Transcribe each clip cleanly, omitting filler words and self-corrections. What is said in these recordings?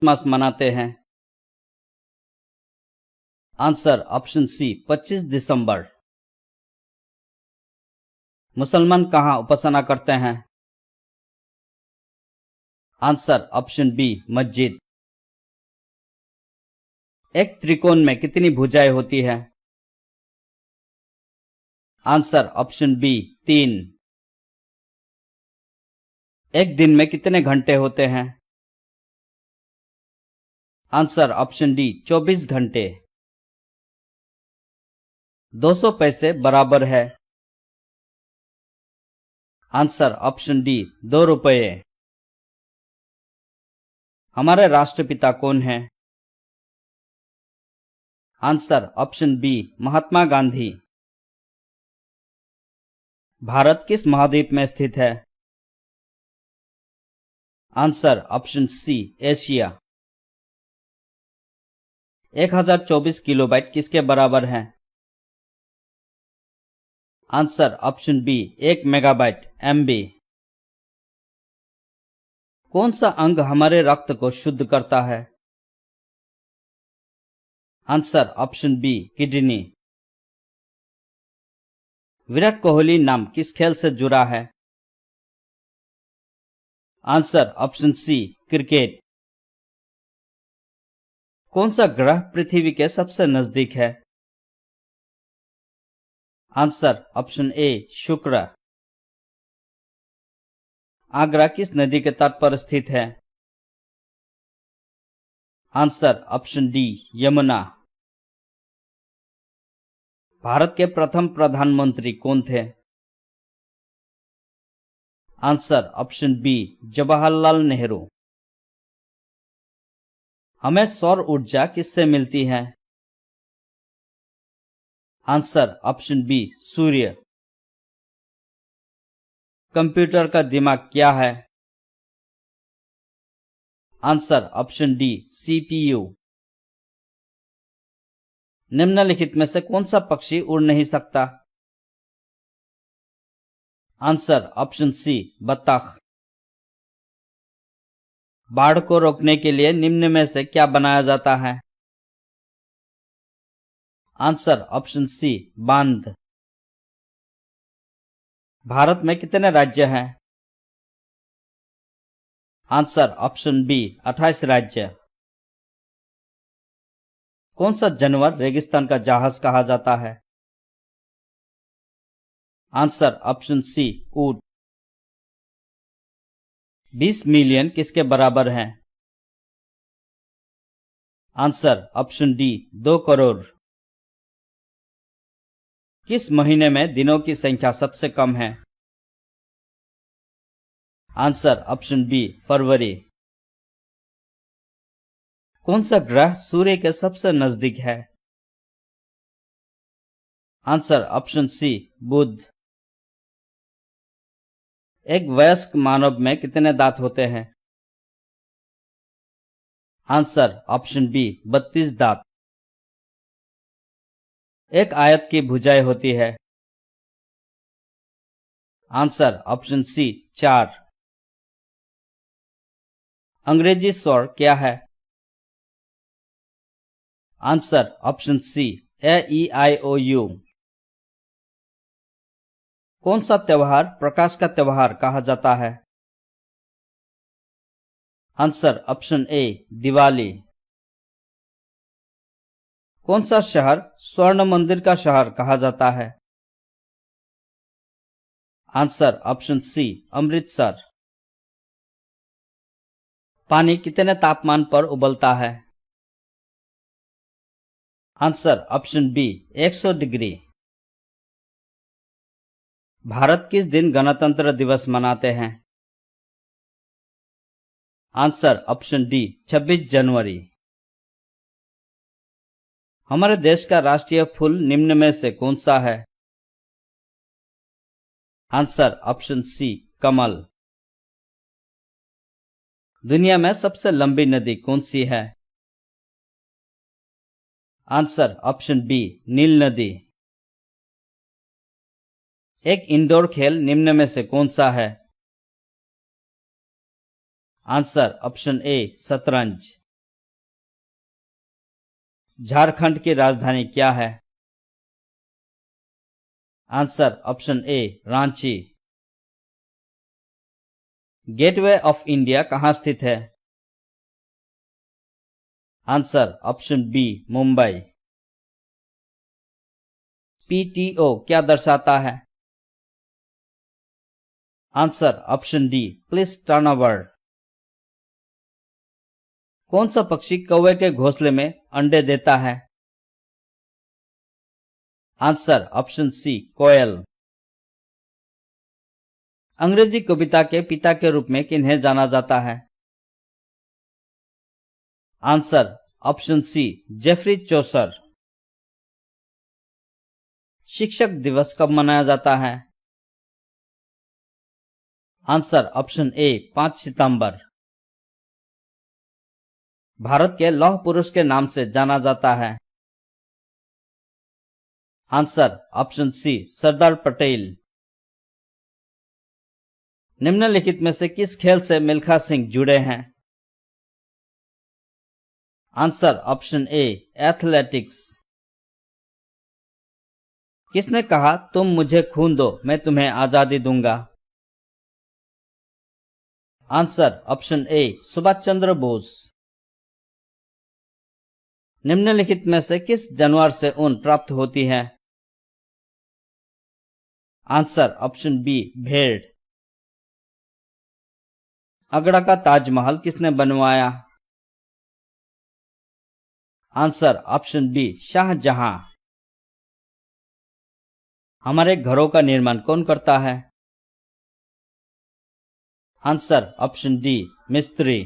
Christmas मनाते हैं? Answer option सी 25 दिसंबर। मुसलमान कहाँ उपासना करते हैं? आंसर ऑप्शन बी मस्जिद। एक त्रिकोण में कितनी भुजाएं होती है? Answer option B 3। एक दिन में कितने घंटे होते हैं? आंसर ऑप्शन डी 24 घंटे। 200 पैसे बराबर है? आंसर ऑप्शन डी 2 रुपये। हमारे राष्ट्रपिता कौन है? Answer option B Mahatma Gandhi. Bharat किस महाद्वीप में स्थित है? Answer option C Asia. 1024 kilobyte किसके बराबर है? Answer option B 1 megabyte MB। कौन सा अंग हमारे रक्त को शुद्ध करता है? Answer option B kidney. Virat Kohli नाम किस खेल से जुड़ा है? Answer option C cricket. कौन सा ग्रह पृथ्वी के सबसे नजदीक है? आंसर ऑप्शन ए शुक्र। आगरा किस नदी के तट पर स्थित है? Answer option D Yamuna. Bharat के प्रथम प्रधानमंत्री कौन थे? Answer option B Jawaharlal Nehru. हमें सौर ऊर्जा किससे मिलती है? आंसर ऑप्शन बी सूर्य। कंप्यूटर का दिमाग क्या है? Answer option D CPU। निम्नलिखित में से कौन सा पक्षी उड़ नहीं सकता? आंसर ऑप्शन सी बत्तख। बाढ़ को रोकने के लिए निम्न में से क्या बनाया जाता है? आंसर ऑप्शन सी बांध। भारत में कितने राज्य हैं? आंसर ऑप्शन बी 28 राज्य। कौन सा जानवर रेगिस्तान का जहाज कहा जाता है? आंसर ऑप्शन सी ऊंट। 20 मिलियन किसके बराबर है? Answer option D 2 crore. किस महीने में दिनों की संख्या सबसे कम है? आंसर ऑप्शन बी फरवरी। कौन सा ग्रह सूर्य के सबसे नजदीक है? आंसर ऑप्शन सी बुध। एक वयस्क मानव में कितने दांत होते हैं? आंसर ऑप्शन बी 32 दांत। एक आयत की भुजाएं होती है? Answer option C 4। अंग्रेजी स्वर क्या है? Answer option C AEIOU। कौन सा त्योहार प्रकाश का त्योहार कहा जाता है? आंसर ऑप्शन ए दिवाली। कौन सा शहर स्वर्ण मंदिर का शहर कहा जाता है? Answer option C Amritsar. पानी कितने तापमान पर उबलता है? Answer option B 100 degree. Bharat किस दिन गणतंत्र दिवस मनाते हैं? आंसर ऑप्शन डी 26 जनवरी। हमारे देश का राष्ट्रीय फूल निम्न में से कौन सा है? आंसर ऑप्शन सी कमल। दुनिया में सबसे लंबी नदी कौन सी है? आंसर ऑप्शन बी नील नदी। एक इंडोर खेल निम्न में से कौन सा है? आंसर ऑप्शन ए शतरंज। झारखंड की राजधानी क्या है? Answer option A Ranchi. Gateway of India कहाँ स्थित है? Answer option B Mumbai. PTO क्या दर्शाता है? Answer option D please turn over. कौन सा पक्षी कौवे के घोंसले में अंडे देता है? आंसर ऑप्शन सी कोयल। अंग्रेजी कविता के पिता के रूप में किन्हें जाना जाता है? Answer option C Geoffrey Chaucer. शिक्षक दिवस कब मनाया जाता है? आंसर ऑप्शन ए 5 सितंबर। भारत के लौह पुरुष के नाम से जाना जाता है? Answer option C Sardar Patel. निम्नलिखित में से किस खेल से मिल्खा सिंह जुड़े हैं? आंसर ऑप्शन ए एथलेटिक्स। किसने कहा तुम मुझे खून दो मैं तुम्हें आजादी दूंगा? आंसर ऑप्शन ए सुभाष चंद्र बोस। निम्नलिखित में से किस जानवर से ऊन प्राप्त होती है? आंसर ऑप्शन बी भेड़। आगरा का ताजमहल किसने बनवाया? Answer option B Shahjahan. हमारे घरों का निर्माण कौन करता है? आंसर ऑप्शन डी मिस्त्री।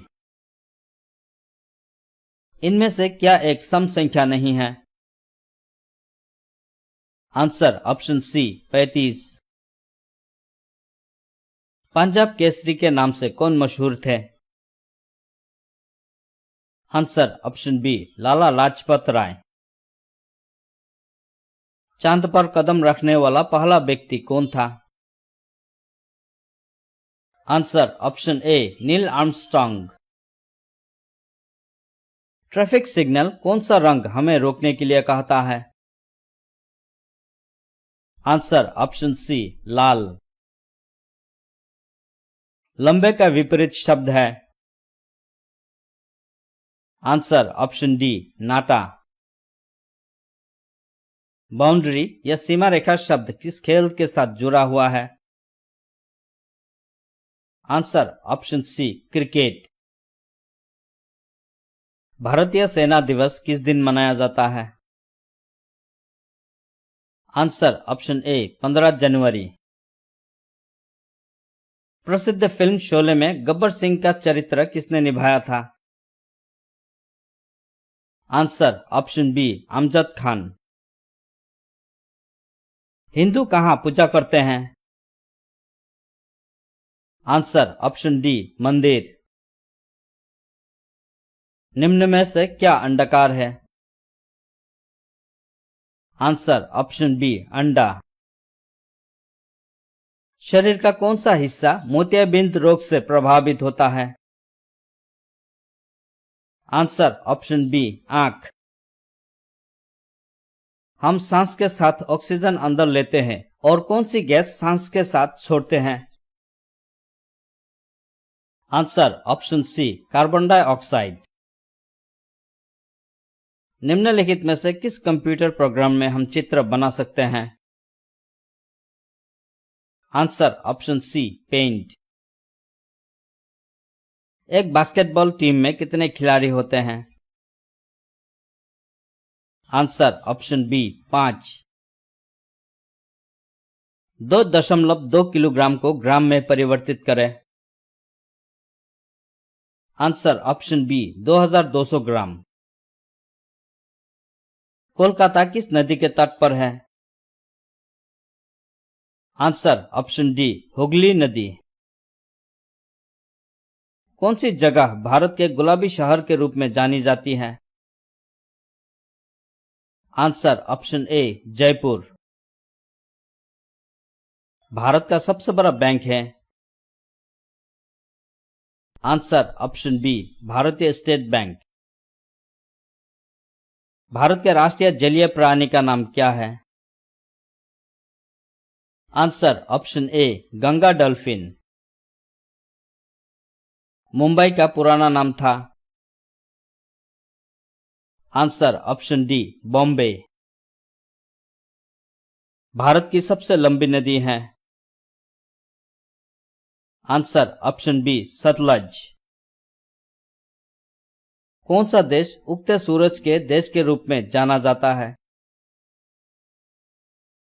इनमें से क्या एक सम संख्या नहीं है? Answer option C 35। Punjab Kesari के नाम से कौन मशहूर थे? Answer option B Lala Lajpat Rai. चांद पर कदम रखने वाला पहला व्यक्ति कौन था? Answer option A Neil Armstrong. Traffic signal कौन सा रंग हमें रोकने के लिए कहता है? आंसर ऑप्शन सी लाल। लंबे का विपरीत शब्द है? आंसर ऑप्शन डी नाटा। बाउंड्री या सीमा रेखा शब्द किस खेल के साथ जुड़ा हुआ है? Answer option C cricket. भारतीय सेना दिवस किस दिन मनाया जाता है? आंसर ऑप्शन ए 15 जनवरी। प्रसिद्ध फिल्म शोले में गब्बर सिंह का चरित्र किसने निभाया था? Answer option B Amjad Khan. Hindu कहां पूजा करते हैं? आंसर ऑप्शन डी मंदिर। निम्न में से क्या अंडाकार है? आंसर ऑप्शन बी अंडा। शरीर का कौन सा हिस्सा मोतियाबिंद रोग से प्रभावित होता है? आंसर ऑप्शन बी आंख। हम सांस के साथ ऑक्सीजन अंदर लेते हैं और कौन सी गैस सांस के साथ छोड़ते हैं? Answer option C carbon dioxide. निम्नलिखित में से किस कंप्यूटर प्रोग्राम में हम चित्र बना सकते हैं? Answer option C paint. एक बास्केटबॉल टीम में कितने खिलाड़ी होते हैं? Answer option B 5। 2.2 किलोग्राम को ग्राम में परिवर्तित करें। आंसर ऑप्शन बी 2200 ग्राम। कोलकाता किस नदी के तट पर है? आंसर ऑप्शन डी हुगली नदी। कौन सी जगह भारत के गुलाबी शहर के रूप में जानी जाती है? Answer option A Jaipur. Bharat का सबसे बड़ा बैंक है? Answer option B Bharatiya state bank. Bharat के राष्ट्रीय जलीय प्राणी का नाम क्या है? Answer option A Ganga dolphin. Mumbai का पुराना नाम था? Answer option D Bombay. Bharat की सबसे लंबी नदी है? Answer option B Sutlej. कौन सा देश उगते सूरज के देश के रूप में जाना जाता है?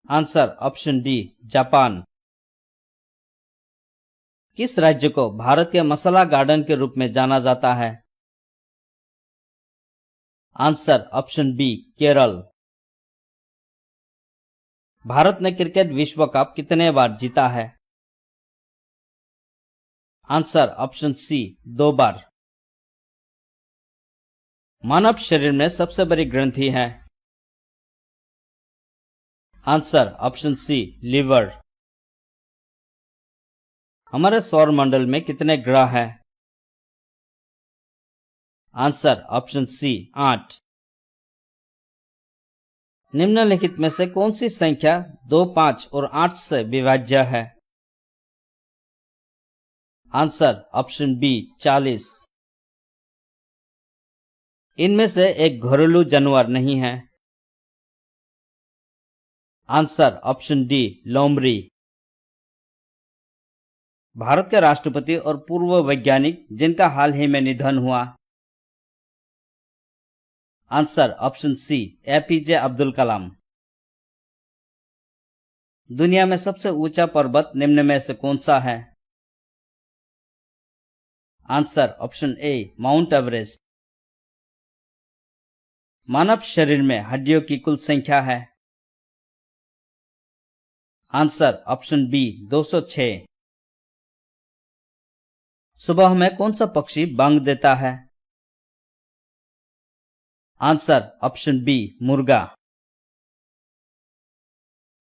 Answer option D Japan. किस राज्य को भारत के मसाला गार्डन के रूप में जाना जाता है? Answer option B Kerala. Bharat ने क्रिकेट विश्व कप कितने बार जीता है? आंसर ऑप्शन सी 2 बार। मानव शरीर में सबसे बड़ी ग्रंथि है? Answer option C liver. हमारे सौर मंडल में कितने ग्रह हैं? Answer option C 8। निम्नलिखित में से कौन सी संख्या 2, 5 और 8 से विभाज्य है? Answer option B 40। इनमें से एक घरेलू जानवर नहीं है? आंसर ऑप्शन डी लोमड़ी। भारत के राष्ट्रपति और पूर्व वैज्ञानिक जिनका हाल ही में निधन हुआ? Answer option C APJ Abdul Kalam. दुनिया में सबसे ऊंचा पर्वत निम्न में से कौन सा है? Answer option A Mount Everest. मानव शरीर में हड्डियों की कुल संख्या है? Answer option B 206। सुबह में कौन सा पक्षी बांग देता है? आंसर ऑप्शन बी मुर्गा।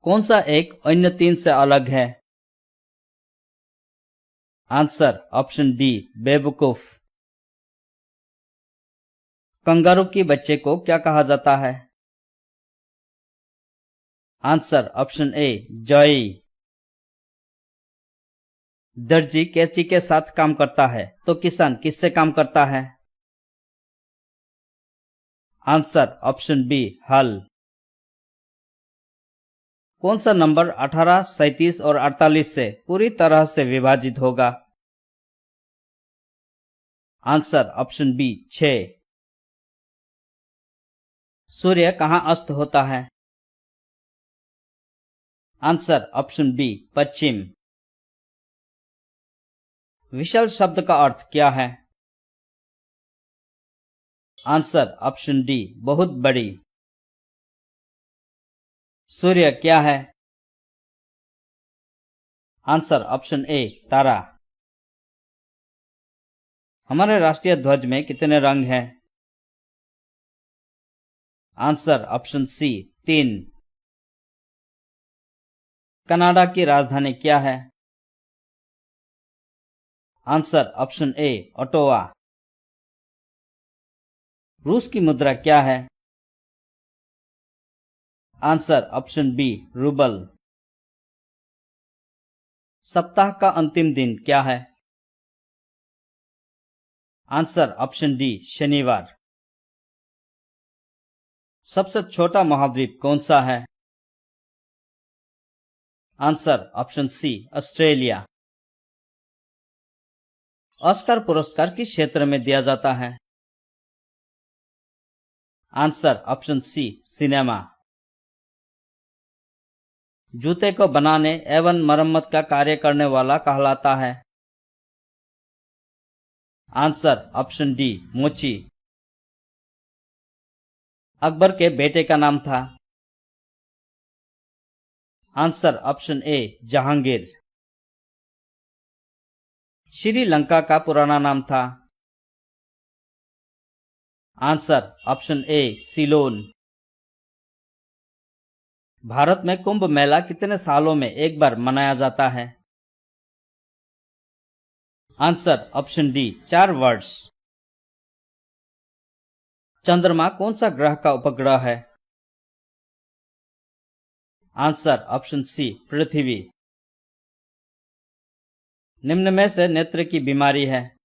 कौन सा एक अन्य 3 से अलग है? आंसर ऑप्शन डी बेवकूफ। कंगारू के बच्चे को क्या कहा जाता है? Answer option a joy. दर्जी कैंची के साथ काम करता है तो किसान किससे काम करता है? आंसर ऑप्शन बी हल। कौन सा नंबर 18, 37 और 48 से पूरी तरह से विभाजित होगा? Answer option B 6। सूर्य कहां अस्त होता है? आंसर ऑप्शन बी पश्चिम। विशाल शब्द का अर्थ क्या है? आंसर ऑप्शन डी बहुत बड़ी। सूर्य क्या है? आंसर ऑप्शन ए तारा। हमारे राष्ट्रीय ध्वज में कितने रंग हैं? आंसर ऑप्शन सी 3। कनाडा की राजधानी क्या है? Answer option A Ottawa. रूस की मुद्रा क्या है? Answer option B rouble. सप्ताह का अंतिम दिन क्या है? आंसर ऑप्शन डी शनिवार। सबसे छोटा महाद्वीप कौन सा है? Answer option C Australia. Oscar पुरस्कार किस क्षेत्र में दिया जाता है? Answer option C cinema. जूते को बनाने एवं मरम्मत का कार्य करने वाला कहलाता है? आंसर ऑप्शन डी मोची। अकबर के बेटे का नाम था? आंसर ऑप्शन ए जहांगीर। श्रीलंका का पुराना नाम था? आंसर ऑप्शन ए सिलोन। भारत में कुंभ मेला कितने सालों में एक बार मनाया जाता है? आंसर ऑप्शन डी 4 वर्ष। चंद्रमा कौन सा ग्रह का उपग्रह है? आंसर ऑप्शन सी पृथ्वी। निम्न में से नेत्र की बीमारी है?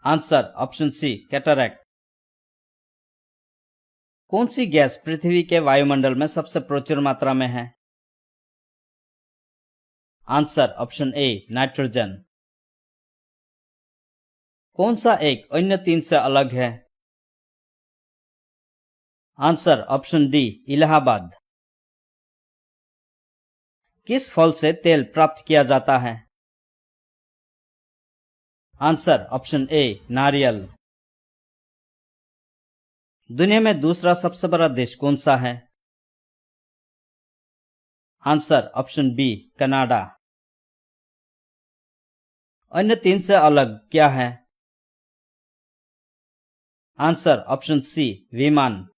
Answer option C cataract. कौन सी गैस पृथ्वी के वायुमंडल में सबसे प्रचुर मात्रा में है? Answer option A nitrogen. कौन सा एक अन्य 3 से अलग है? Answer option D Allahabad. किस फल से तेल प्राप्त किया जाता है? आंसर ऑप्शन ए नारियल। दुनिया में दूसरा सबसे बड़ा देश कौन सा है? Answer option B Canada. अन्य 3 से अलग क्या है? आंसर ऑप्शन सी विमान।